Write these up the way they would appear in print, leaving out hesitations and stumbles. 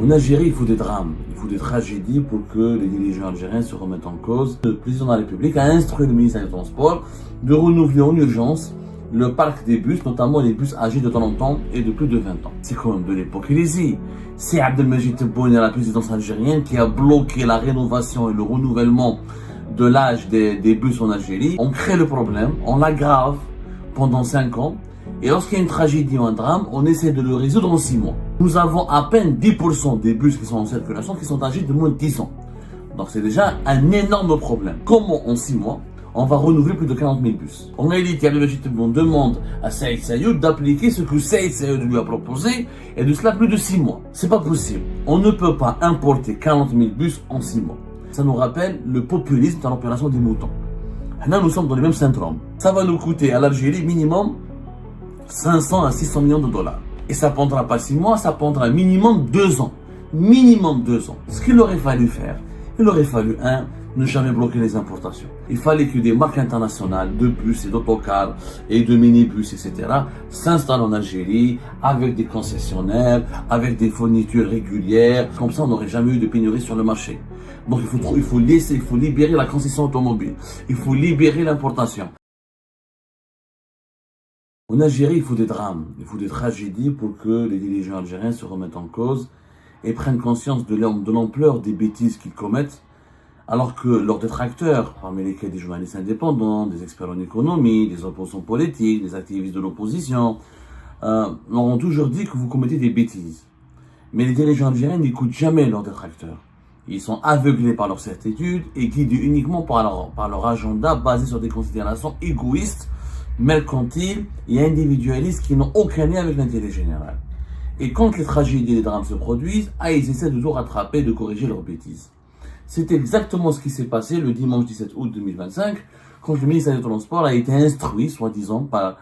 En Algérie, il faut des drames, il faut des tragédies pour que les dirigeants algériens se remettent en cause. Le président de la République a instruit le ministère des Transports de renouveler en urgence le parc des bus, notamment les bus âgés de 30 ans et de plus de 20 ans. C'est quand même de l'hypocrisie. C'est Abdelmajid Tebboune à la présidence algérienne qui a bloqué la rénovation et le renouvellement de l'âge des bus en Algérie. On crée le problème, on l'aggrave pendant 5 ans. Et lorsqu'il y a une tragédie ou un drame, on essaie de le résoudre en 6 mois. Nous avons à peine 10% des bus qui sont en circulation qui sont âgés de moins de 10 ans. Donc c'est déjà un énorme problème. Comment en 6 mois, on va renouveler plus de 40 000 bus? En réalité, Abdelmajid Tebboune demande à Saïd Sayoud d'appliquer ce que Saïd Sayoud lui a proposé, et de cela plus de 6 mois. C'est pas possible. On ne peut pas importer 40 000 bus en 6 mois. Ça nous rappelle le populisme dans l'opération des moutons. Là, nous sommes dans les mêmes syndromes. Ça va nous coûter à l'Algérie minimum 500 à 600 millions de dollars. Et ça prendra pas 6 mois, ça prendra minimum 2 ans. Minimum 2 ans. Ce qu'il aurait fallu faire, il aurait fallu, ne jamais bloquer les importations. Il fallait que des marques internationales de bus et d'autocars et de minibus, etc. s'installent en Algérie avec des concessionnaires, avec des fournitures régulières. Comme ça, on n'aurait jamais eu de pénurie sur le marché. Donc il faut libérer la concession automobile. Il faut libérer l'importation. En Algérie, il faut des drames, il faut des tragédies pour que les dirigeants algériens se remettent en cause et prennent conscience de l'ampleur des bêtises qu'ils commettent, alors que leurs détracteurs, parmi lesquels des journalistes indépendants, des experts en économie, des opposants politiques, des activistes de l'opposition, leur ont toujours dit que vous commettez des bêtises. Mais les dirigeants algériens n'écoutent jamais leurs détracteurs. Ils sont aveuglés par leurs certitudes et guidés uniquement par leur agenda basé sur des considérations égoïstes, mercantiles et individualistes qui n'ont aucun lien avec l'intérêt général. Et quand les tragédies et les drames se produisent, ils essaient de tout rattraper, de corriger leurs bêtises. C'est exactement ce qui s'est passé le dimanche 17 août 2025, quand le ministère des Transports a été instruit, soi-disant, pas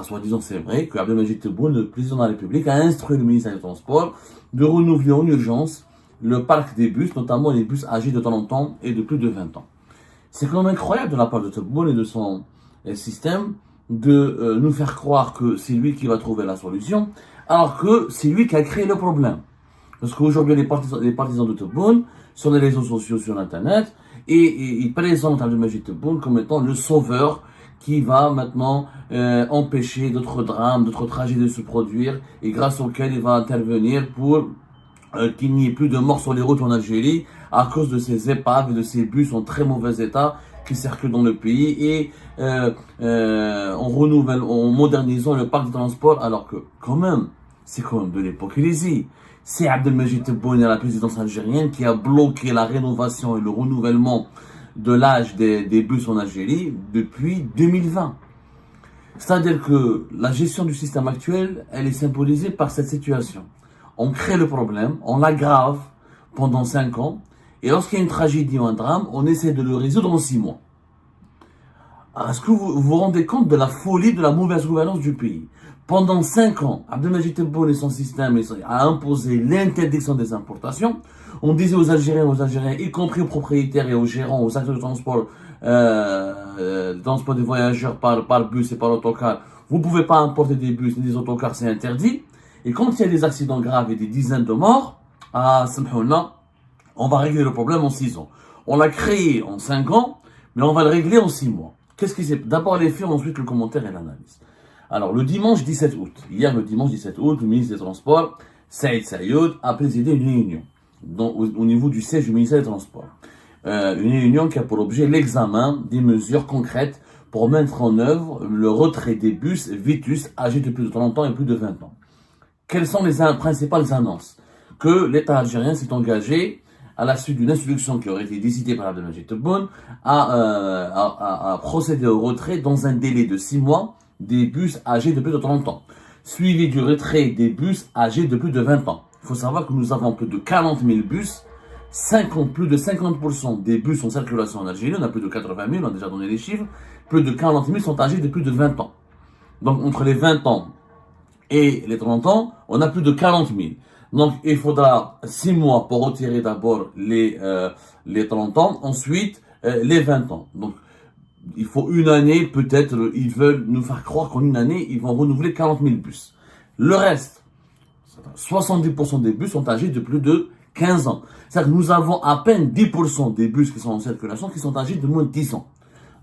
soi-disant, c'est vrai, que Abdelmajid Tebboune, le président de la République, a instruit le ministère des Transports de renouveler en urgence le parc des bus, notamment les bus âgés de 30 ans et de plus de 20 ans. C'est quand même incroyable de la part de Tebboune et de son système de nous faire croire que c'est lui qui va trouver la solution, alors que c'est lui qui a créé le problème. Parce qu'aujourd'hui, les partisans de Tebboune sur les réseaux sociaux, sur Internet, et ils présentent Abdelmajid Tebboune comme étant le sauveur qui va maintenant empêcher d'autres drames, d'autres tragédies de se produire, et grâce auquel il va intervenir pour qu'il n'y ait plus de morts sur les routes en Algérie à cause de ces épaves et de ces bus en très mauvais état qui circulent dans le pays, et en modernisant le parc de transport, alors que c'est quand même de l'hypocrisie. C'est Abdelmajid Tebboune à la présidence algérienne qui a bloqué la rénovation et le renouvellement de l'âge des bus en Algérie depuis 2020. C'est-à-dire que la gestion du système actuel, elle est symbolisée par cette situation. On crée le problème, on l'aggrave pendant 5 ans, et lorsqu'il y a une tragédie ou un drame, on essaie de le résoudre en 6 mois. Alors, est-ce que vous vous rendez compte de la folie, de la mauvaise gouvernance du pays? Pendant 5 ans, Abdelmajid Tebboune et son système a imposé l'interdiction des importations. On disait aux Algériens, y compris aux propriétaires et aux gérants, aux acteurs de transport des voyageurs par bus et par autocar, vous ne pouvez pas importer des bus ni des autocars, c'est interdit. Et quand il y a des accidents graves et des dizaines de morts, on va régler le problème en 6 ans. On l'a créé en 5 ans, mais on va le régler en 6 mois. Qu'est-ce qui s'est... D'abord les faits, ensuite le commentaire et l'analyse. Alors, le dimanche 17 août, le ministre des Transports, Saïd Sayoud, a présidé une réunion au niveau du siège du ministère des Transports. Une réunion qui a pour objet l'examen des mesures concrètes pour mettre en œuvre le retrait des bus Vitus âgés de plus de 30 ans et plus de 20 ans. Quelles sont les principales annonces? Que l'État algérien s'est engagé, à la suite d'une instruction qui aurait été décidée par Abdelmajid Tebboune, à procéder au retrait dans un délai de 6 mois des bus âgés de plus de 30 ans, suivi du retrait des bus âgés de plus de 20 ans. Il faut savoir que nous avons plus de 40 000 bus, plus de 50% des bus en circulation en Algérie, on a plus de 80 000, on a déjà donné les chiffres, plus de 40 000 sont âgés de plus de 20 ans. Donc entre les 20 ans et les 30 ans, on a plus de 40 000. Donc il faudra 6 mois pour retirer d'abord les 30 ans, ensuite les 20 ans. Donc il faut une année, peut-être, ils veulent nous faire croire qu'en une année, ils vont renouveler 40 000 bus. Le reste, 70% des bus sont âgés de plus de 15 ans. C'est-à-dire que nous avons à peine 10% des bus qui sont en circulation qui sont âgés de moins de 10 ans.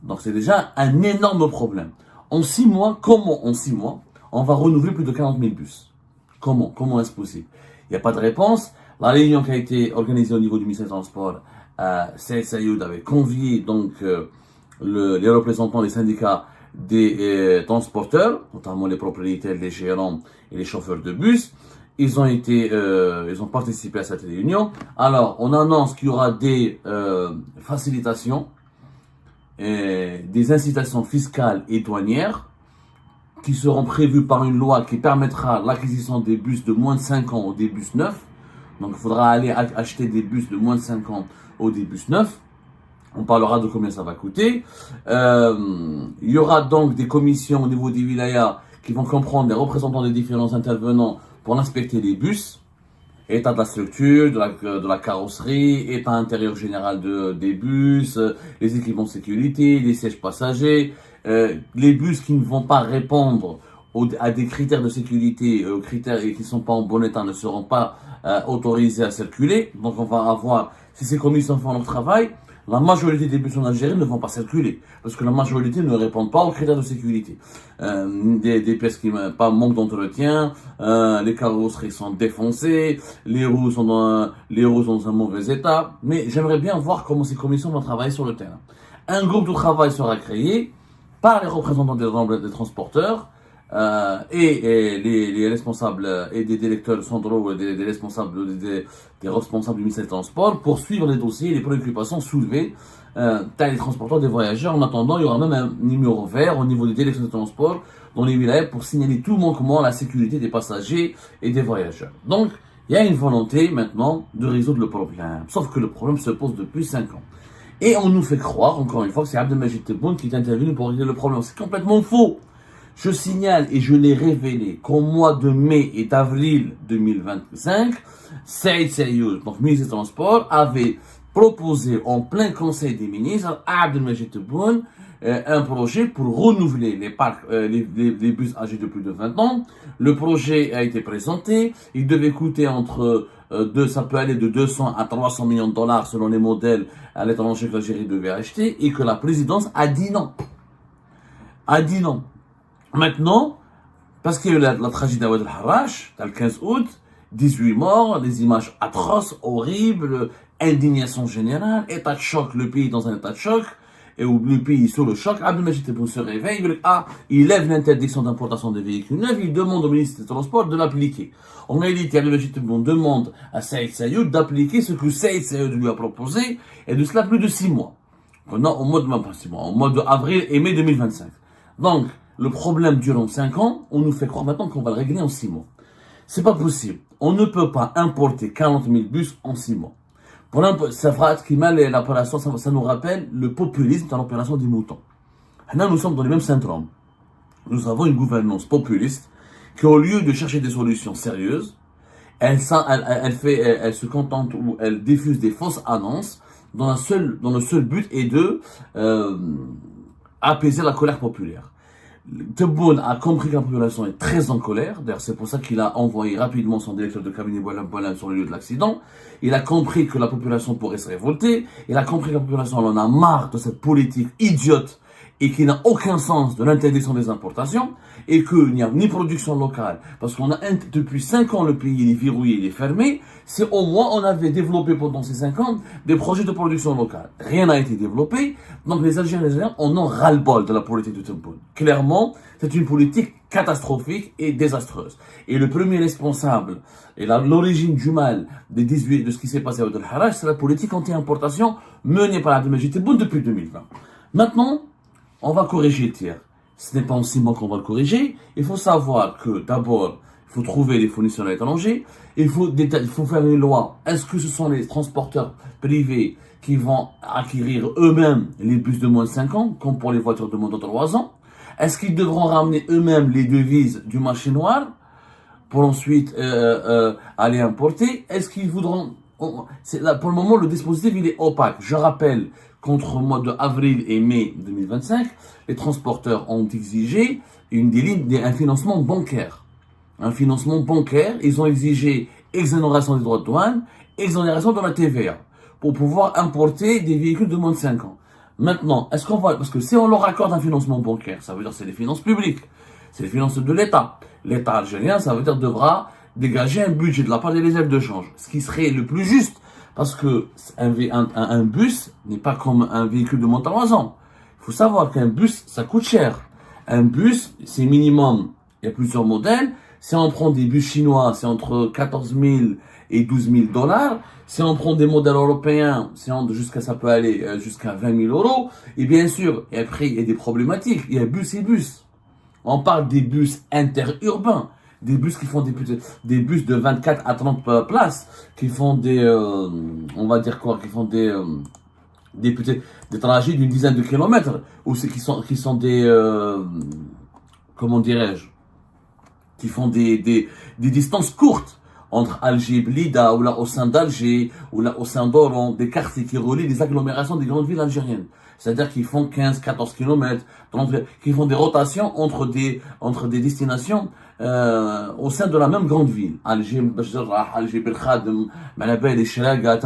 Donc c'est déjà un énorme problème. En 6 mois, comment en 6 mois, on va renouveler plus de 40 000 bus? Comment est-ce possible? Il n'y a pas de réponse. La réunion qui a été organisée au niveau du ministère des Transports, Saïd Sayoud avait convié donc les représentants des syndicats des transporteurs, notamment les propriétaires, les gérants et les chauffeurs de bus. Ils ont participé à cette réunion. Alors, on annonce qu'il y aura des facilitations, des incitations fiscales et douanières qui seront prévues par une loi qui permettra l'acquisition des bus de moins de 5 ans ou des bus neufs. Donc, il faudra aller acheter des bus de moins de 5 ans ou des bus neufs. On parlera de combien ça va coûter. Il y aura donc des commissions au niveau des wilayas qui vont comprendre des représentants des différents intervenants pour inspecter les bus, état de la structure, de la carrosserie, état intérieur général des bus, les équipements de sécurité, les sièges passagers, les bus qui ne vont pas répondre à des critères de sécurité, aux critères qui ne sont pas en bon état ne seront pas autorisés à circuler. Donc on va avoir, si ces commissions font leur travail, la majorité des bus en Algérie ne vont pas circuler, parce que la majorité ne répondent pas aux critères de sécurité. Des pièces qui manquent d'entretien, les carrosseries sont défoncées, les roues sont dans un mauvais état. Mais j'aimerais bien voir comment ces commissions vont travailler sur le terrain. Un groupe de travail sera créé par les représentants des transporteurs, et les responsables et des directeurs centraux, des responsables du ministère des Transports pour suivre les dossiers et les préoccupations soulevées par les transporteurs des voyageurs. En attendant, il y aura même un numéro vert au niveau des directions de transport dans les wilayas pour signaler tout manquement à la sécurité des passagers et des voyageurs. Donc, il y a une volonté maintenant de résoudre le problème. Sauf que le problème se pose depuis 5 ans. Et on nous fait croire, encore une fois, que c'est Abdelmajid Tebboune qui est intervenu pour régler le problème. C'est complètement faux. Je signale et je l'ai révélé qu'au mois de mai et d'avril 2025, Saïd Sayoud, donc ministre des Transports, avait proposé en plein conseil des ministres à Abdelmajid Tebboune un projet pour renouveler les parcs, les bus âgés de plus de 20 ans. Le projet a été présenté. Il devait coûter ça peut aller de 200 à 300 millions de dollars selon les modèles à l'étranger que l'Algérie devait acheter et que la présidence a dit non. Maintenant, parce qu'il y a eu la tragédie d'Awad al-Harrach, le 15 août, 18 morts, des images atroces, horribles, indignation générale, état de choc, le pays dans un état de choc, et où le pays sous le choc, Abdelmajid Tebboune se réveille, il lève l'interdiction d'importation des véhicules neufs, il demande au ministre des Transports de l'appliquer. En réalité, Abdelmajid Tebboune demande à Saïd Sayoud d'appliquer ce que Saïd Sayoud lui a proposé, et de cela plus de 6 mois. Au mois d'avril et mai 2025. Donc, le problème durant 5 ans, on nous fait croire maintenant qu'on va le régler en 6 mois. C'est pas possible. On ne peut pas importer 40 000 bus en 6 mois. Ça nous rappelle le populisme dans l'opération des moutons. Là, nous sommes dans le même syndrome. Nous avons une gouvernance populiste qui, au lieu de chercher des solutions sérieuses, elle se contente ou elle diffuse des fausses annonces dont le seul but est de apaiser la colère populaire. Tebboune a compris que la population est très en colère. D'ailleurs, c'est pour ça qu'il a envoyé rapidement son directeur de cabinet Boualem sur le lieu de l'accident. Il a compris que la population pourrait se révolter. Il a compris que la population en a marre de cette politique idiote et qui n'a aucun sens de l'interdiction des importations et qu'il n'y a ni production locale. Parce qu'on a depuis 5 ans, le pays il est verrouillé, il est fermé. C'est au moins on avait développé pendant ces 5 ans des projets de production locale. Rien n'a été développé. Donc les Algériens en ont ras-le-bol de la politique de Tebboune. Clairement, c'est une politique catastrophique et désastreuse. Et le premier responsable et l'origine du mal de ce qui s'est passé à Oued el-Harrach, c'est la politique anti-importation menée par Abdelmajid Tebboune depuis 2020. Maintenant, on va corriger le tir. Ce n'est pas en 6 mois qu'on va le corriger. Il faut savoir que d'abord, il faut trouver les fournisseurs à l'étranger. Il faut faire les lois. Est-ce que ce sont les transporteurs privés qui vont acquérir eux-mêmes les bus de moins de 5 ans, comme pour les voitures de moins de 3 ans? Est-ce qu'ils devront ramener eux-mêmes les devises du marché noir pour ensuite aller importer? Est-ce qu'ils voudront... Pour le moment, le dispositif il est opaque. Je rappelle qu'entre le mois de avril et mai 2025, les transporteurs ont exigé un financement bancaire. un financement bancaire. Ils ont exigé exonération des droits de douane, exonération de la TVA pour pouvoir importer des véhicules de moins de 5 ans. Maintenant, est-ce qu'on va... Parce que si on leur accorde un financement bancaire, ça veut dire que c'est les finances publiques, c'est les finances de l'État. L'État algérien, ça veut dire devra dégager un budget de la part des réserves de change, ce qui serait le plus juste, parce que un bus n'est pas comme un véhicule de moins de 3 ans. Il faut savoir qu'un bus, ça coûte cher. Un bus, c'est minimum, il y a plusieurs modèles. Si on prend des bus chinois, c'est entre 14 000 et 12 000 dollars. Si on prend des modèles européens, ça peut aller jusqu'à 20 000 euros. Et bien sûr, et après, il y a des problématiques. Il y a bus et bus. On parle des bus interurbains. Des bus qui font des bus de 24 à 30 places, qui font on va dire quoi, qui font des trajets d'une dizaine de kilomètres, ou c'est qui sont comment dirais-je, qui font des distances courtes entre Alger et Blida, ou là au sein d'Alger, ou là au sein d'Oran, des quartiers qui relient les agglomérations des grandes villes algériennes. C'est-à-dire qu'ils font 15, 14 kilomètres, qui font des rotations entre des destinations au sein de la même grande ville. Alger, Bajrah, Alger, Belkhadem, Malabel, Chiraga,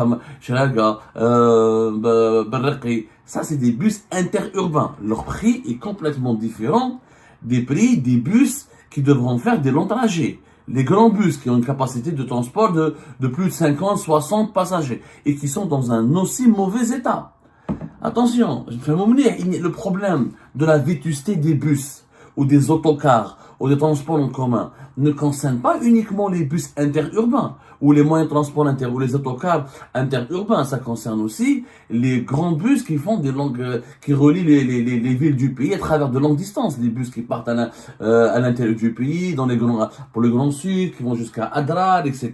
Berraqi. Ça, c'est des bus interurbains. Leur prix est complètement différent des prix des bus qui devront faire des longs trajets. Les grands bus qui ont une capacité de transport de plus de 50, 60 passagers et qui sont dans un aussi mauvais état. Attention, le problème de la vétusté des bus ou des autocars ou des transports en commun ne concerne pas uniquement les bus interurbains ou les moyens de transport ou les autocars interurbains. Ça concerne aussi les grands bus qui font qui relient les villes du pays à travers de longues distances. Les bus qui partent à l'intérieur du pays, pour le Grand Sud, qui vont jusqu'à Adrar, etc.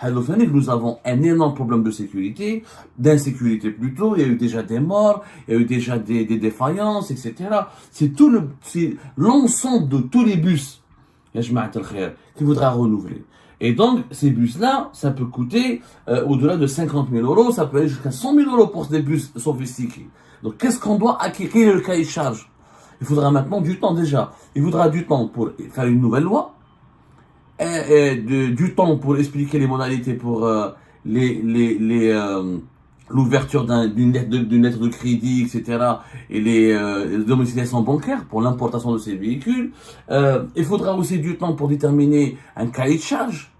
Nous avons un énorme problème de sécurité, d'insécurité plutôt. Il y a eu déjà des morts, il y a eu déjà des défaillances, etc. C'est l'ensemble de tous les bus, qui voudra renouveler. Et donc, ces bus-là, ça peut coûter au-delà de 50 000 euros, ça peut aller jusqu'à 100 000 euros pour des bus sophistiqués. Donc, qu'est-ce qu'on doit acquérir le cahier de charge? Il faudra maintenant du temps déjà. Il faudra du temps pour faire une nouvelle loi, du temps pour expliquer les modalités pour l'ouverture d'une lettre de crédit, etc. et les domiciliations bancaires pour l'importation de ces véhicules. Il faudra aussi du temps pour déterminer un cahier de charge.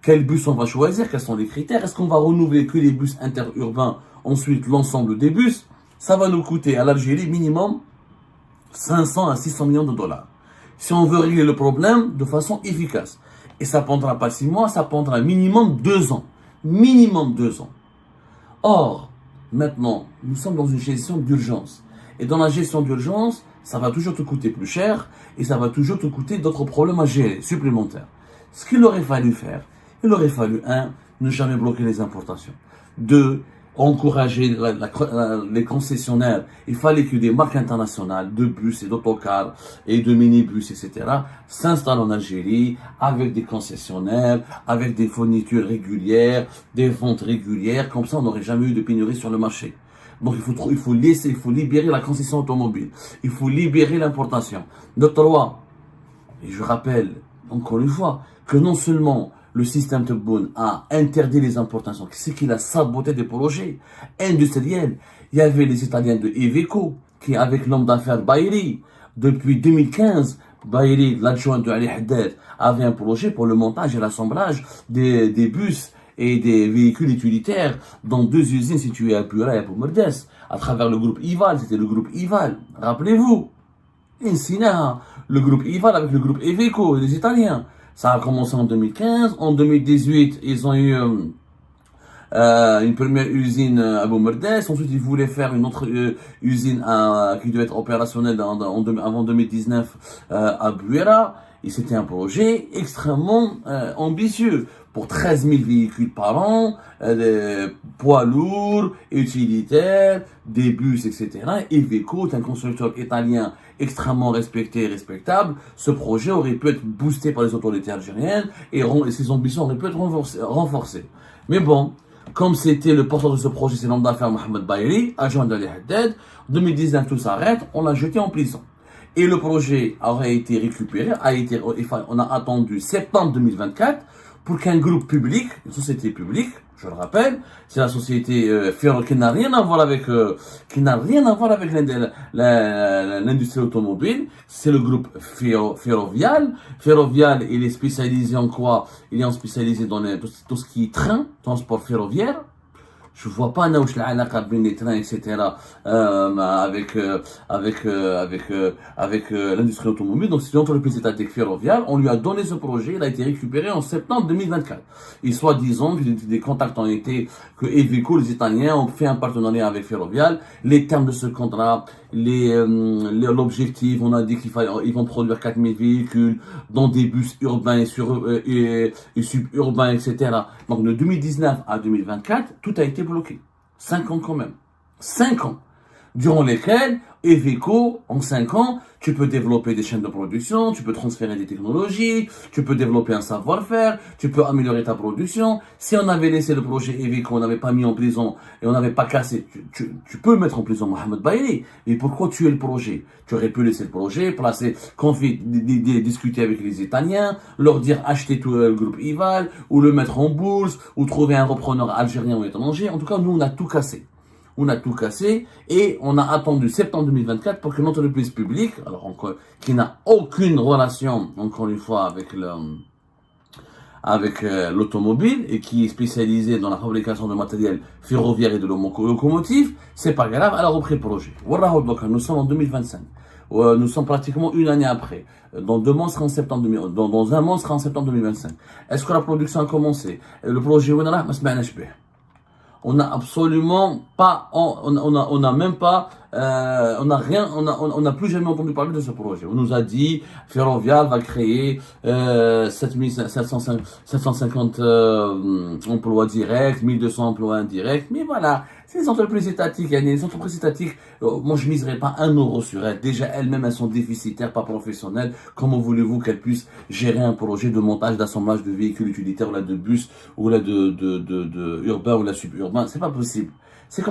Quel bus on va choisir, quels sont les critères, est-ce qu'on va renouveler que les bus interurbains, ensuite l'ensemble des bus. Ça va nous coûter à l'Algérie minimum 500 à 600 millions de dollars. Si on veut régler le problème de façon efficace. Et ça prendra pas 6 mois, ça prendra minimum 2 ans. Minimum 2 ans. Or, maintenant, nous sommes dans une gestion d'urgence. Et dans la gestion d'urgence, ça va toujours te coûter plus cher et ça va toujours te coûter d'autres problèmes à gérer, supplémentaires. Ce qu'il aurait fallu faire, il aurait fallu, 1, ne jamais bloquer les importations. 2, encourager les concessionnaires. Il fallait que des marques internationales de bus et d'autocars et de minibus, etc. s'installent en Algérie avec des concessionnaires, avec des fournitures régulières, des ventes régulières. Comme ça, on n'aurait jamais eu de pénurie sur le marché. Donc, il faut libérer la concession automobile. Il faut libérer l'importation. De 3, et je rappelle encore une fois que non seulement le système Tebboune a interdit les importations, c'est qu'il a saboté des projets industriels. Il y avait les Italiens de Iveco, qui avec l'homme d'affaires Baïri, depuis 2015, Baïri, l'adjoint de Ali Haddad, avait un projet pour le montage et l'assemblage des bus et des véhicules utilitaires dans 2 usines situées à Pura et à Boumerdès, à travers le groupe Ival. C'était le groupe Ival. Rappelez-vous, Insina, le groupe Ival avec le groupe Iveco, les Italiens. Ça a commencé en 2015. En 2018, ils ont eu une première usine à Boumerdès. Ensuite, ils voulaient faire une autre usine qui devait être opérationnelle avant 2019 à Bouira. Et c'était un projet extrêmement ambitieux pour 13 000 véhicules par an, des poids lourds, utilitaires, des bus, etc. Iveco est un constructeur italien extrêmement respecté et respectable. Ce projet aurait pu être boosté par les autorités algériennes et ses ambitions auraient pu être renforcées. Mais bon, comme c'était le porteur de ce projet, c'est l'homme d'affaires Mohamed Baïri, agent d'Ali Haddad, 2019 tout s'arrête, on l'a jeté en prison. Et le projet aurait été récupéré, on a attendu septembre 2024 pour qu'un groupe public, une société publique, je le rappelle, c'est la société Ferro qui n'a rien à voir avec l'industrie automobile. C'est le groupe Ferrovial. Ferrovial, il est spécialisé en quoi? Il est spécialisé dans tout ce qui est train, transport ferroviaire. Je vois pas نوش العلاقة بين les trains, etc. Avec l'industrie automobile. Donc c'est une entreprise étatique ferroviaire. On lui a donné ce projet. Il a été récupéré en septembre 2024. Et soi-disant que des contacts ont été que Iveco, les Italiens, ont fait un partenariat avec Ferrovial. Les termes de ce contrat, l'objectif, on a dit qu'ils vont produire 4000 véhicules dans des bus urbains et suburbains, etc. Donc de 2019 à 2024, tout a été bloqué. 5 ans quand même. 5 ans. Durant lesquels, Iveco, en 5 ans, tu peux développer des chaînes de production, tu peux transférer des technologies, tu peux développer un savoir-faire, tu peux améliorer ta production. Si on avait laissé le projet Iveco, on n'avait pas mis en prison et on n'avait pas cassé, tu peux mettre en prison Mohamed Baïli. Mais pourquoi tuer le projet? Tu aurais pu laisser le projet, discuter avec les Italiens, leur dire acheter tout le groupe Ival, ou le mettre en bourse, ou trouver un repreneur algérien ou étranger. En tout cas, nous, on a tout cassé. On a tout cassé et on a attendu septembre 2024 pour qu'une entreprise publique, alors qui n'a aucune relation, encore une fois, avec l'automobile et qui est spécialisée dans la fabrication de matériel ferroviaire et de locomotives, c'est pas grave, elle a repris le projet. Nous sommes en 2025. Nous sommes pratiquement une année après. Dans 2 mois, on sera en septembre 2000, dans un mois, on sera en septembre 2025. Est-ce que la production a commencé? Le projet, on n'a absolument pas, on n'a même pas, on n'a rien, on n'a plus jamais entendu parler de ce projet. On nous a dit, Ferrovial va créer 750 emplois directs, 1200 emplois indirects, mais voilà, c'est des entreprises étatiques. Il y a des entreprises étatiques, moi je miserais pas 1 euro sur elles. Déjà elles-mêmes, elles sont déficitaires, pas professionnelles. Comment voulez-vous qu'elles puissent gérer un projet de montage, d'assemblage de véhicules utilitaires, ou là de bus, ou là de urbain, ou là suburbain? C'est pas possible. C'est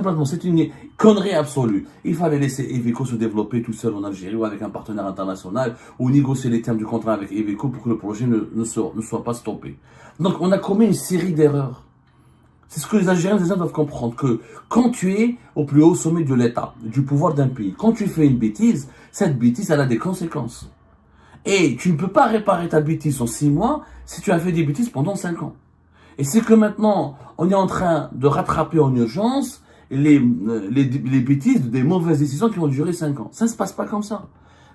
une connerie absolue. Il fallait laisser Iveco se développer tout seul en Algérie ou avec un partenaire international ou négocier les termes du contrat avec Iveco pour que le projet ne soit pas stoppé. Donc on a commis une série d'erreurs. C'est ce que les Algériens doivent comprendre, que quand tu es au plus haut sommet de l'État, du pouvoir d'un pays, quand tu fais une bêtise, cette bêtise, elle a des conséquences. Et tu ne peux pas réparer ta bêtise en 6 mois si tu as fait des bêtises pendant 5 ans. Et c'est que maintenant, on est en train de rattraper en urgence les bêtises des mauvaises décisions qui ont duré 5 ans. Ça ne se passe pas comme ça.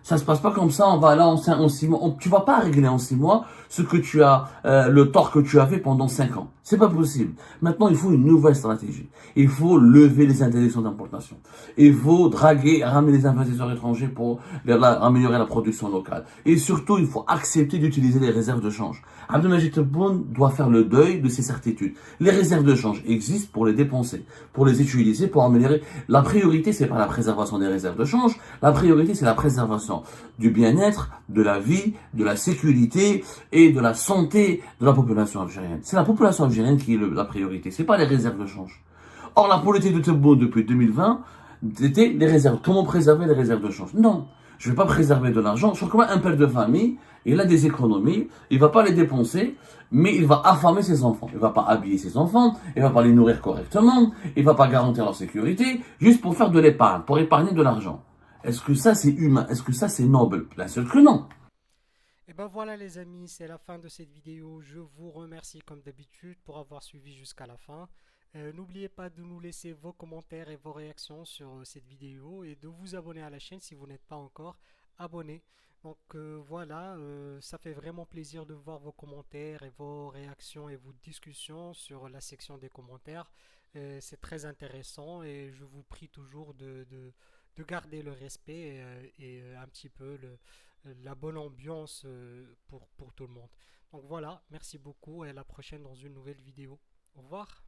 Ça se passe pas comme ça, on va là en 6 mois. Tu vas pas régler en 6 mois ce que tu as, le tort que tu as fait pendant 5 ans. C'est pas possible. Maintenant, il faut une nouvelle stratégie. Il faut lever les interdictions d'importation. Il faut ramener les investisseurs étrangers pour améliorer la production locale. Et surtout, il faut accepter d'utiliser les réserves de change. Abdelmajid Tebboune doit faire le deuil de ses certitudes. Les réserves de change existent pour les dépenser, pour les utiliser, pour améliorer. La priorité, c'est pas la préservation des réserves de change. La priorité, c'est la préservation du bien-être, de la vie, de la sécurité et de la santé de la population algérienne. C'est la population algérienne qui est la priorité. C'est pas les réserves de change. Or, la politique de Tebboune depuis 2020, c'était les réserves. Comment préserver les réserves de change? Non. Je ne vais pas préserver de l'argent. Je crois qu'un père de famille, il a des économies, il va pas les dépenser, mais il va affamer ses enfants. Il va pas habiller ses enfants, il va pas les nourrir correctement, il va pas garantir leur sécurité, juste pour faire de l'épargne, pour épargner de l'argent. Est-ce que ça c'est humain? Est-ce que ça c'est noble? Bien sûr que non. Et ben voilà les amis, c'est la fin de cette vidéo. Je vous remercie comme d'habitude pour avoir suivi jusqu'à la fin. N'oubliez pas de nous laisser vos commentaires et vos réactions sur cette vidéo et de vous abonner à la chaîne si vous n'êtes pas encore abonné. Donc voilà, ça fait vraiment plaisir de voir vos commentaires et vos réactions et vos discussions sur la section des commentaires. C'est très intéressant et je vous prie toujours de garder le respect et un petit peu la bonne ambiance pour tout le monde. Donc voilà, merci beaucoup et à la prochaine dans une nouvelle vidéo. Au revoir.